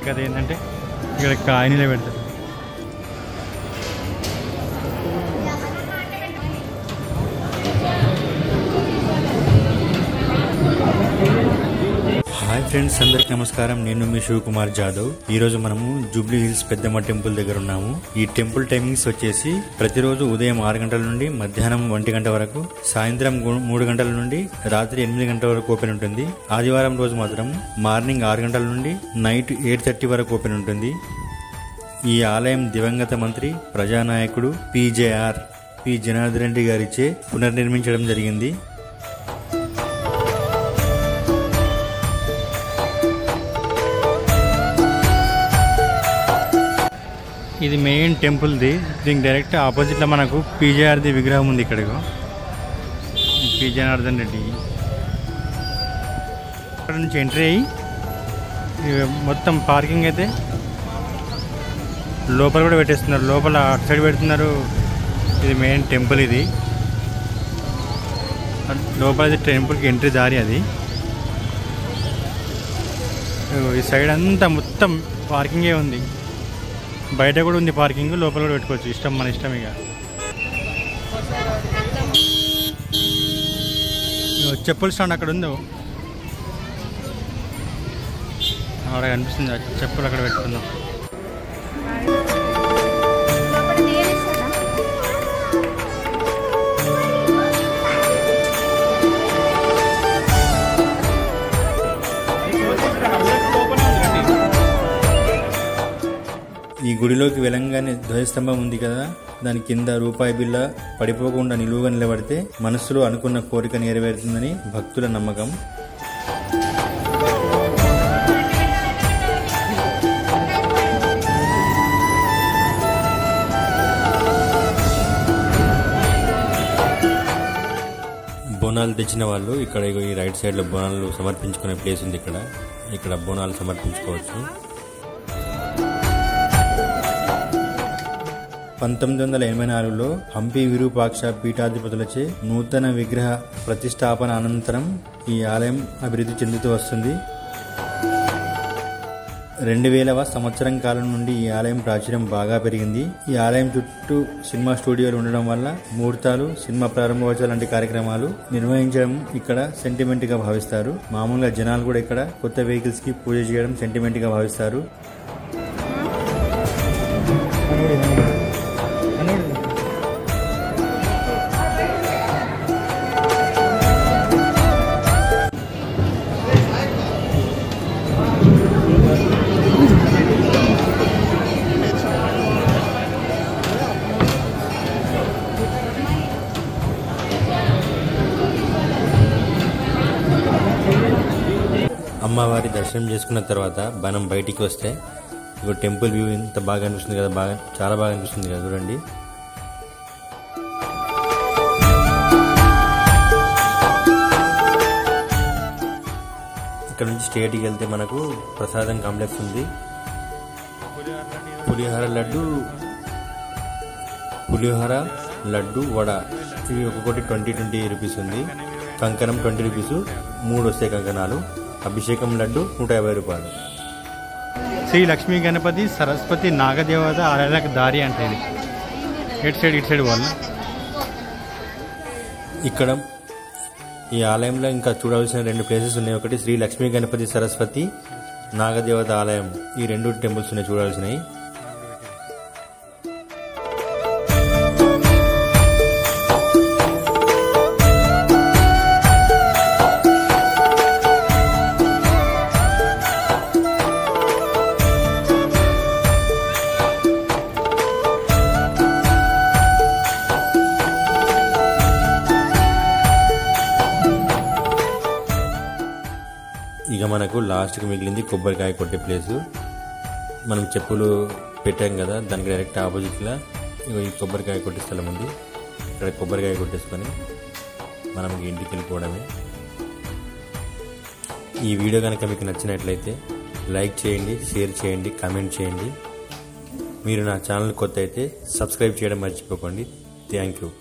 కదా ఏంటంటే ఇక్కడ కాయనిలే పెడతారు. హాయ్ ఫ్రెండ్స్, అందరికి నమస్కారం. నేను మీ శివకుమార్ జాదవ్. ఈ రోజు మనము జూబ్లీ హిల్స్ పెద్దమ్మ టెంపుల్ దగ్గర ఉన్నాము. ఈ టెంపుల్ టైమింగ్స్ వచ్చేసి ప్రతిరోజు ఉదయం 6 గంటల నుండి మధ్యాహ్నం 1 గంట వరకు, సాయంత్రం 3 గంటల నుండి రాత్రి 8 గంటల వరకు ఓపెన్ ఉంటుంది. ఆదివారం రోజు మాత్రం మార్నింగ్ 6 గంటల నుండి నైట్ 8:30 వరకు ఓపెన్ ఉంటుంది. ఈ ఆలయం దివంగత మంత్రి ప్రజానాయకుడు PJR జనార్దన్ రెడ్డి గారిచే పునర్నిర్మించడం జరిగింది. ఇది మెయిన్ టెంపుల్ది. దీనికి డైరెక్ట్ ఆపోజిట్లో మనకు PJRది విగ్రహం ఉంది. ఇక్కడికి జనార్దన్ రెడ్డి ఇక్కడ నుంచి ఎంట్రీ అయ్యి మొత్తం పార్కింగ్ అయితే లోపల కూడా పెట్టేస్తున్నారు. లోపల అటు సైడ్ పెడుతున్నారు. ఇది మెయిన్ టెంపుల్. ఇది లోపల టెంపుల్కి ఎంట్రీ దారి. అది ఈ సైడ్ అంతా మొత్తం పార్కింగే ఉంది. బయట కూడా ఉంది పార్కింగ్, లోపల కూడా పెట్టుకోవచ్చు. ఇష్టం, మన ఇష్టం. ఇక చెప్పుల స్టాండ్ అక్కడ ఉందో అక్కడ కనిపిస్తుంది. చెప్పులు అక్కడ పెట్టుకుందాం. ఈ గుడిలోకి వెలంగానే ధ్వజస్తంభం ఉంది కదా, దాని కింద రూపాయి బిళ్ళ పడిపోకుండా నిలువుగా నిలబడితే మనస్సులో అనుకున్న కోరిక నెరవేరుతుందని భక్తుల నమ్మకం. బోనాలు తెచ్చిన వాళ్ళు ఇక్కడ ఈ రైట్ సైడ్ లో బోనాలు సమర్పించుకునే ప్లేస్ ఉంది. ఇక్కడ బోనాలు సమర్పించుకోవచ్చు. 1984లో హంపి విరూపాక్ష పీఠాధిపతులచే నూతన విగ్రహ ప్రతిష్టాపన అనంతరం ఈ ఆలయం అభివృద్ధి చెందుతూ వస్తుంది. 2000వ సంవత్సరం కాలం నుండి ఈ ఆలయం ప్రాచుర్యం బాగా పెరిగింది. ఈ ఆలయం చుట్టూ సినిమా స్టూడియోలు ఉండడం వల్ల ముహూర్తాలు, సినిమా ప్రారంభోత్సవాలు లాంటి కార్యక్రమాలు నిర్వహించడం ఇక్కడ సెంటిమెంట్ గా భావిస్తారు. మామూలుగా జనాలు కూడా ఇక్కడ కొత్త వెహికల్స్ కి పూజ చేయడం సెంటిమెంట్ గా భావిస్తారు. అమ్మవారి దర్శనం చేసుకున్న తర్వాత మనం బయటికి వస్తే ఇక టెంపుల్ వ్యూ ఎంత బాగా అనిపిస్తుంది కదా, చాలా బాగా అనిపిస్తుంది కదా. చూడండి, ఇక్కడ నుంచి స్ట్రేట్కి వెళ్తే మనకు ప్రసాదం కాంప్లెక్స్ ఉంది. పులిహోర లడ్డు వడ ఇవి ఒక్కొక్కటి 20 రూపీస్ ఉంది. కంకణం 20 రూపీస్, 3 వస్తాయి కంకణాలు. అభిషేకం లడ్డు 150 రూపాయలు. శ్రీ లక్ష్మీ గణపతి సరస్వతి నాగదేవత ఆలయాలకు దారి అంటే ఇది. ఇటు సైడ్ వాళ్ళు ఇక్కడ ఈ ఆలయంలో ఇంకా చూడవలసిన 2 ప్లేసెస్ ఉన్నాయి. ఒకటి శ్రీ లక్ష్మీ గణపతి సరస్వతి నాగదేవత ఆలయం. ఈ 2 టెంపుల్స్ ఉన్నాయి చూడాల్సినవి. ఇక మనకు లాస్ట్కి మిగిలింది కొబ్బరికాయ కొట్టే ప్లేసు. మనం చెప్పులు పెట్టాం కదా, దానికి డైరెక్ట్ ఆపోజిట్లో ఈ కొబ్బరికాయ కొట్టే స్థలం ఉంది. ఇక్కడ కొబ్బరికాయ కొట్టేసుకొని మనం ఇంటికి వెళ్ళిపోవడమే. ఈ వీడియో కనుక మీకు నచ్చినట్లయితే లైక్ చేయండి, షేర్ చేయండి, కామెంట్ చేయండి. మీరు నా ఛానల్ కొత్త అయితే సబ్స్క్రైబ్ చేయడం మర్చిపోకండి. Thank you.